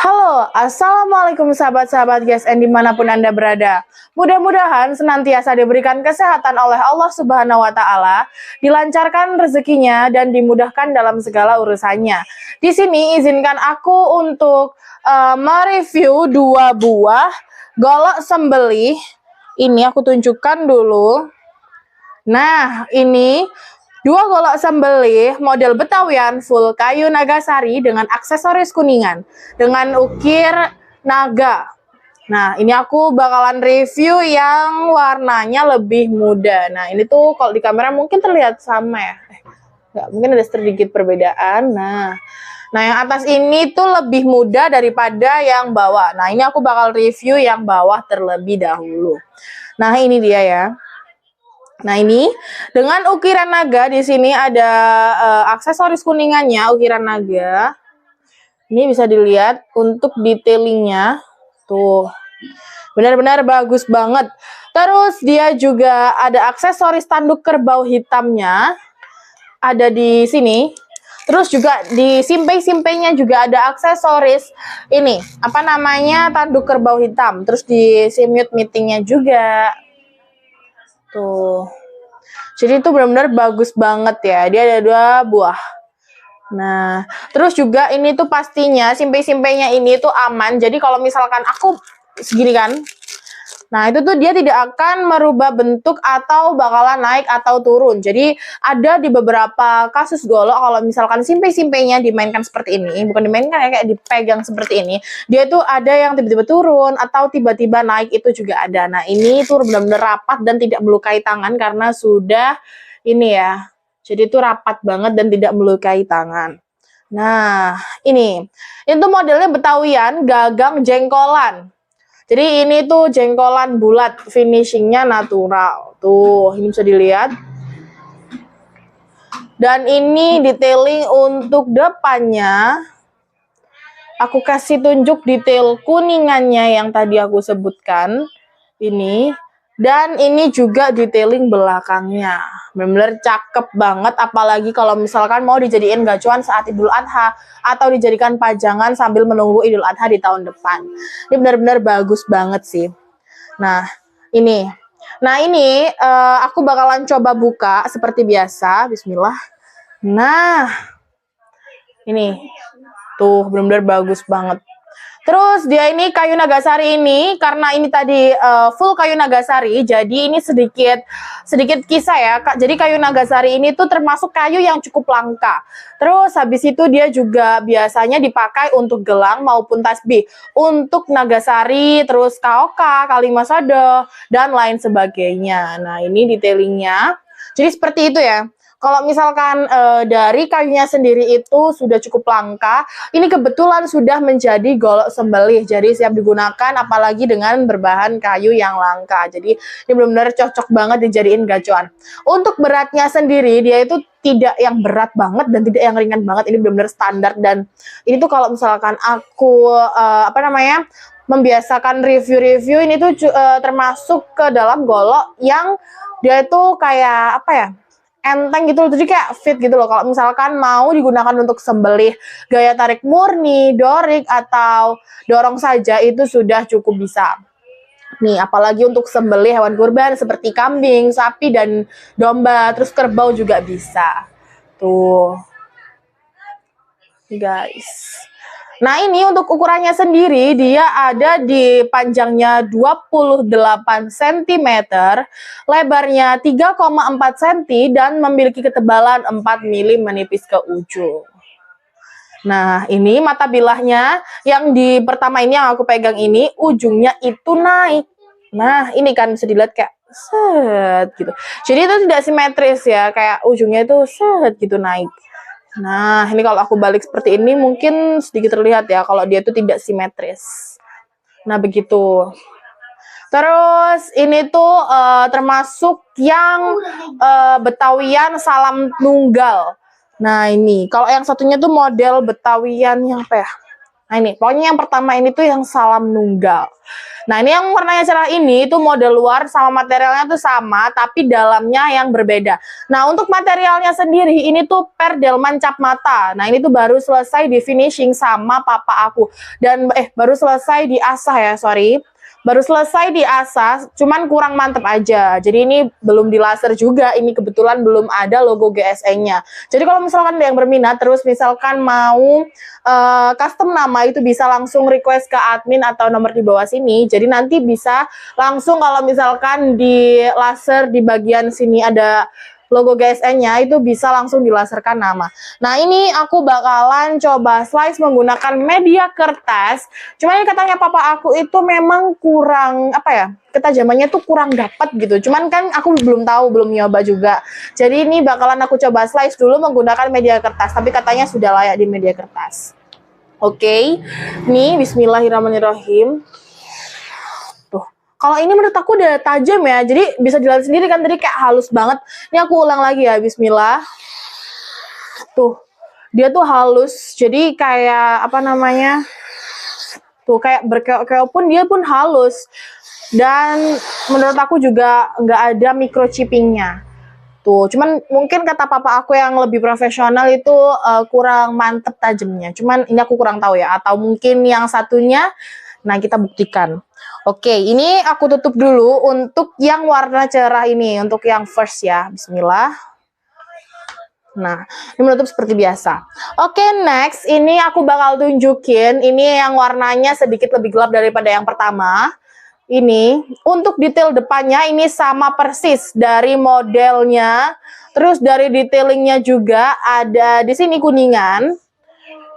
Halo, Assalamualaikum sahabat-sahabat GSN dimanapun Anda berada. Mudah-mudahan senantiasa diberikan kesehatan oleh Allah Subhanahu wa Ta'ala, dilancarkan rezekinya, dan dimudahkan dalam segala urusannya. Di sini izinkan aku untuk mereview dua buah golok sembelih. Ini aku tunjukkan dulu. Nah, ini dua golok sembelih model Betawian full kayu Nagasari dengan aksesoris kuningan dengan ukir naga. Nah, ini aku bakalan review yang warnanya lebih muda. Nah, ini tuh kalau di kamera mungkin terlihat sama ya. Nggak, mungkin ada sedikit perbedaan. Nah, yang atas ini tuh lebih muda daripada yang bawah. Nah, ini aku bakal review yang bawah terlebih dahulu. Nah, ini dia ya. Nah, ini dengan ukiran naga di sini ada aksesoris kuningannya, ukiran naga. Ini bisa dilihat untuk detailingnya. Tuh. Benar-benar bagus banget. Terus dia juga ada aksesoris tanduk kerbau hitamnya. Ada di sini. Terus juga di simpai-simpainya juga ada aksesoris ini, apa namanya, tanduk kerbau hitam. Terus di simut meetingnya juga. Tuh. Jadi itu benar-benar bagus banget ya. Dia ada dua buah. Nah, terus juga ini tuh pastinya simpai-simpainya ini tuh aman. Jadi kalau misalkan aku segini kan, nah itu tuh dia tidak akan merubah bentuk atau bakalan naik atau turun. Jadi ada di beberapa kasus golok kalau misalkan simpai-simpainya dimainkan seperti ini, bukan dimainkan ya, kayak dipegang seperti ini, dia tuh ada yang tiba-tiba turun atau tiba-tiba naik, itu juga ada. Nah, ini tuh benar-benar rapat dan tidak melukai tangan karena sudah ini ya. Jadi itu rapat banget dan tidak melukai tangan. Nah, ini itu modelnya Betawian gagang jengkolan. Jadi ini tuh jengkolan bulat, finishingnya natural. Tuh, ini bisa dilihat. Dan ini detailing untuk depannya. Aku kasih tunjuk detail kuningannya yang tadi aku sebutkan. Ini. Dan ini juga detailing belakangnya. Benar-benar cakep banget, apalagi kalau misalkan mau dijadiin gacuan saat Idul Adha atau dijadikan pajangan sambil menunggu Idul Adha di tahun depan. Ini benar-benar bagus banget sih. Nah, ini. Nah, ini aku bakalan coba buka seperti biasa. Bismillah. Nah, ini. Tuh, benar-benar bagus banget. Terus dia ini kayu Nagasari ini, karena ini tadi full kayu Nagasari, jadi ini sedikit kisah ya, Kak. Jadi kayu Nagasari ini tuh termasuk kayu yang cukup langka. Terus habis itu dia juga biasanya dipakai untuk gelang maupun tasbih, untuk Nagasari, terus KOK, Kalimasado, dan lain sebagainya. Nah, ini detailingnya. Jadi seperti itu ya. Kalau misalkan dari kayunya sendiri itu sudah cukup langka, ini kebetulan sudah menjadi golok sembelih, jadi siap digunakan apalagi dengan berbahan kayu yang langka. Jadi ini benar-benar cocok banget dijadiin gacuan. Untuk beratnya sendiri, dia itu tidak yang berat banget dan tidak yang ringan banget, ini benar-benar standar. Dan ini tuh kalau misalkan aku membiasakan review-review, ini tuh termasuk ke dalam golok yang dia itu kayak apa ya, enteng gitu loh, jadi kayak fit gitu loh. Kalau misalkan mau digunakan untuk sembelih gaya tarik murni, dorik, atau dorong saja, itu sudah cukup bisa. Nih, apalagi untuk sembelih hewan kurban seperti kambing, sapi, dan domba, terus kerbau juga bisa. Tuh, guys. Nah, ini untuk ukurannya sendiri, dia ada di panjangnya 28 cm, lebarnya 3,4 cm, dan memiliki ketebalan 4 mm menipis ke ujung. Nah, ini mata bilahnya yang di pertama ini yang aku pegang ini, ujungnya itu naik. Nah, ini kan bisa dilihat kayak set gitu. Jadi itu tidak simetris ya, kayak ujungnya itu set gitu naik. Nah, ini kalau aku balik seperti ini mungkin sedikit terlihat ya kalau dia itu tidak simetris. Nah, begitu. Terus ini tuh termasuk yang Betawian salam tunggal. Nah, ini kalau yang satunya tuh model Betawian yang apa ya? Nah ini, pokoknya yang pertama ini tuh yang salam nunggal. Nah ini yang warnanya cerah ini itu model luar sama materialnya tuh sama, tapi dalamnya yang berbeda. Nah untuk materialnya sendiri ini tuh per delman cap mata. Nah ini tuh baru selesai di finishing sama papa aku. Dan baru selesai diasah ya, sorry. Baru selesai diasah, cuman kurang mantep aja. Jadi ini belum di laser juga, ini kebetulan belum ada logo GSE-nya. Jadi kalau misalkan ada yang berminat, terus misalkan mau custom nama, itu bisa langsung request ke admin atau nomor di bawah sini. Jadi nanti bisa langsung kalau misalkan di laser di bagian sini ada logo GSE-nya, itu bisa langsung dilaserkan nama. Nah ini aku bakalan coba slice menggunakan media kertas. Cuman katanya papa aku itu memang kurang, apa ya, ketajamannya tuh kurang dapat gitu. Cuman kan aku belum tahu, belum nyoba juga. Jadi ini bakalan aku coba slice dulu menggunakan media kertas. Tapi katanya sudah layak di media kertas. Oke, nih bismillahirrahmanirrahim. Kalau ini menurut aku udah tajam ya, jadi bisa dilihat sendiri kan tadi kayak halus banget. Ini aku ulang lagi ya, bismillah. Tuh, dia tuh halus, jadi kayak apa namanya, tuh kayak berkeok-keok pun dia pun halus. Dan menurut aku juga nggak ada microchippingnya. Tuh, cuman mungkin kata papa aku yang lebih profesional itu kurang mantep tajamnya. Cuman ini aku kurang tahu ya, atau mungkin yang satunya, nah kita buktikan. Oke, ini aku tutup dulu untuk yang warna cerah ini, untuk yang first ya, bismillah. Nah, ini menutup seperti biasa. Oke, next, ini aku bakal tunjukin, ini yang warnanya sedikit lebih gelap daripada yang pertama. Ini, untuk detail depannya ini sama persis dari modelnya, terus dari detailingnya juga ada di sini kuningan.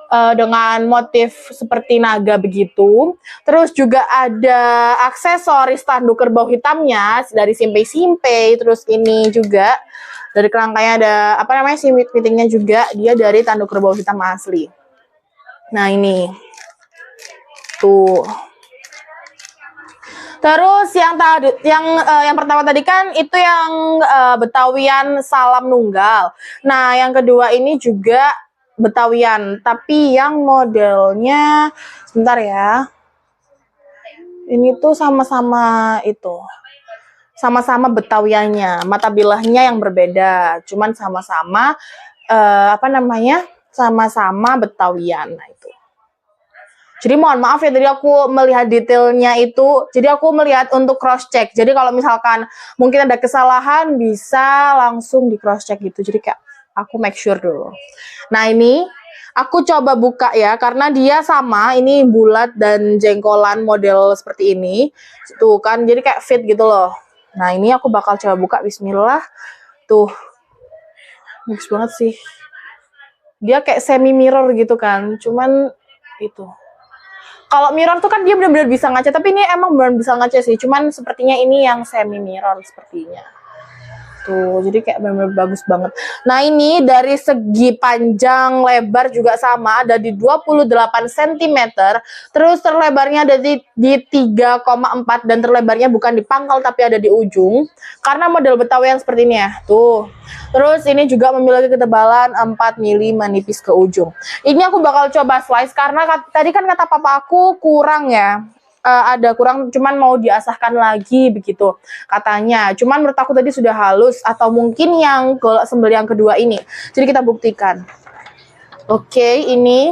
Dengan motif seperti naga begitu. Terus juga ada aksesoris tanduk kerbau hitamnya dari simpe-simpe. Terus ini juga dari kerangkanya ada apa namanya simpit-pitingnya juga, dia dari tanduk kerbau hitam asli. Nah ini tuh. Terus yang pertama tadi kan itu yang Betawian salam nunggal. Nah yang kedua ini juga Betawian, tapi yang modelnya sebentar ya. Ini tuh sama-sama itu. Sama-sama Betawiannya, mata bilahnya yang berbeda, cuman sama-sama apa namanya? Sama-sama Betawian. Nah, itu. Jadi mohon maaf ya, tadi aku melihat detailnya itu, jadi aku melihat untuk cross check. Jadi kalau misalkan mungkin ada kesalahan bisa langsung di cross check gitu. Jadi kayak aku make sure dulu. Nah ini aku coba buka ya, karena dia sama, ini bulat dan jengkolan model seperti ini. Tuh kan, jadi kayak fit gitu loh. Nah ini aku bakal coba buka, bismillah. Tuh, bagus banget sih. Dia kayak semi mirror gitu kan, cuman itu. Kalau mirror tuh kan dia benar-benar bisa ngaca, tapi ini emang benar bisa ngaca sih. Cuman sepertinya ini yang semi mirror sepertinya. Tuh, jadi kayak benar-benar bagus banget. Nah ini dari segi panjang lebar juga sama, ada di 28 cm. Terus terlebarnya ada di 3,4 dan terlebarnya bukan di pangkal tapi ada di ujung. Karena model Betawi yang seperti ini ya. Tuh. Terus ini juga memiliki ketebalan 4 mm menipis ke ujung. Ini aku bakal coba slice karena tadi kan kata papa aku kurang ya. Ada kurang, cuman mau diasahkan lagi begitu katanya. Cuman menurut aku tadi sudah halus, atau mungkin yang sembel yang kedua ini. Jadi kita buktikan. Oke, ini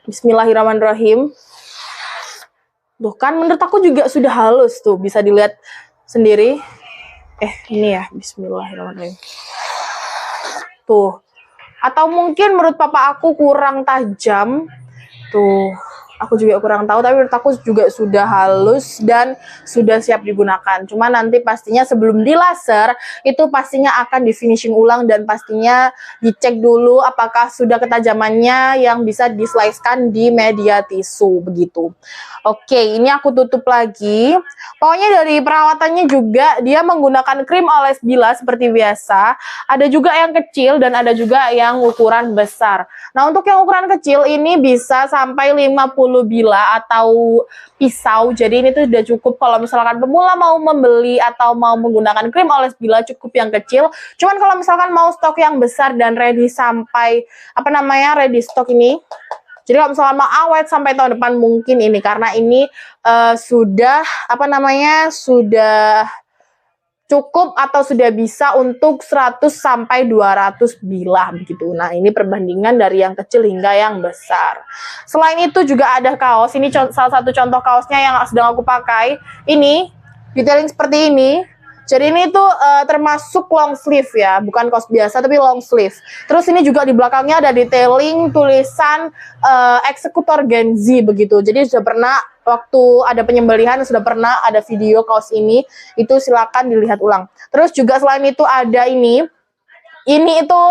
bismillahirrahmanirrahim. Tuh kan menurut aku juga sudah halus tuh, bisa dilihat sendiri. Ini ya, bismillahirrahmanirrahim. Tuh. Atau mungkin menurut papa aku kurang tajam. Tuh. Aku juga kurang tahu, tapi menurut aku juga sudah halus dan sudah siap digunakan. Cuma nanti pastinya sebelum di laser, itu pastinya akan di finishing ulang dan pastinya dicek dulu apakah sudah ketajamannya yang bisa dislicekan di media tisu begitu. Oke, ini aku tutup lagi. Pokoknya dari perawatannya juga dia menggunakan krim oles bilas seperti biasa. Ada juga yang kecil dan ada juga yang ukuran besar. Nah, untuk yang ukuran kecil ini bisa sampai 50 bila atau pisau. Jadi ini tuh udah cukup kalau misalkan pemula mau membeli atau mau menggunakan krim oles bila, cukup yang kecil. Cuman kalau misalkan mau stok yang besar dan ready sampai apa namanya ready stock ini, Jadi kalau misalkan mau awet sampai tahun depan mungkin ini, karena ini sudah sudah cukup atau sudah bisa untuk 100 sampai 200 bilah begitu. Nah, ini perbandingan dari yang kecil hingga yang besar. Selain itu juga ada kaos. Ini salah satu contoh kaosnya yang sedang aku pakai. Ini detailing seperti ini. Jadi ini tuh termasuk long sleeve ya, bukan kaos biasa tapi long sleeve. Terus ini juga di belakangnya ada detailing tulisan eksekutor Gen Z begitu. Jadi sudah pernah waktu ada penyembelihan, sudah pernah ada video kaos ini, itu silakan dilihat ulang. Terus juga selain itu ada ini itu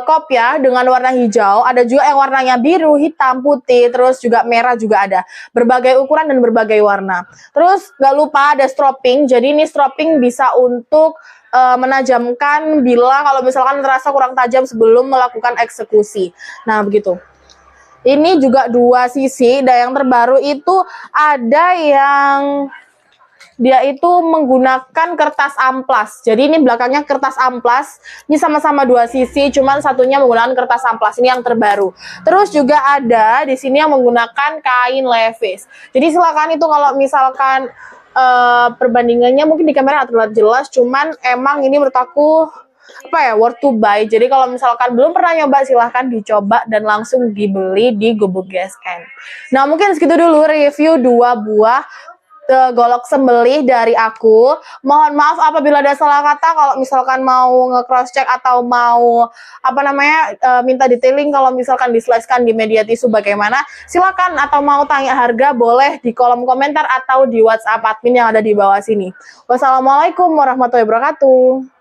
kop ya dengan warna hijau, ada juga yang warnanya biru, hitam, putih, terus juga merah juga ada. Berbagai ukuran dan berbagai warna. Terus gak lupa ada stropping, jadi ini stropping bisa untuk menajamkan bila kalau misalkan terasa kurang tajam sebelum melakukan eksekusi. Nah begitu. Ini juga 2 sisi, dan yang terbaru itu ada yang dia itu menggunakan kertas amplas. Jadi ini belakangnya kertas amplas. Ini sama-sama 2 sisi, cuman satunya menggunakan kertas amplas. Ini yang terbaru. Terus juga ada di sini yang menggunakan kain levis. Jadi silakan itu kalau misalkan perbandingannya mungkin di kamera nggak terlihat jelas, cuman emang ini menurut aku worth to buy. Jadi kalau misalkan belum pernah nyoba, silahkan dicoba dan langsung dibeli di Gubuk GSN. Nah mungkin segitu dulu review 2 buah golok sembelih dari aku. Mohon maaf apabila ada salah kata. Kalau misalkan mau nge-cross check atau mau minta detailing, kalau misalkan diselesaikan di media tisu bagaimana, silakan. Atau mau tanya harga, boleh di kolom komentar atau di WhatsApp admin yang ada di bawah sini. Wassalamualaikum warahmatullahi wabarakatuh.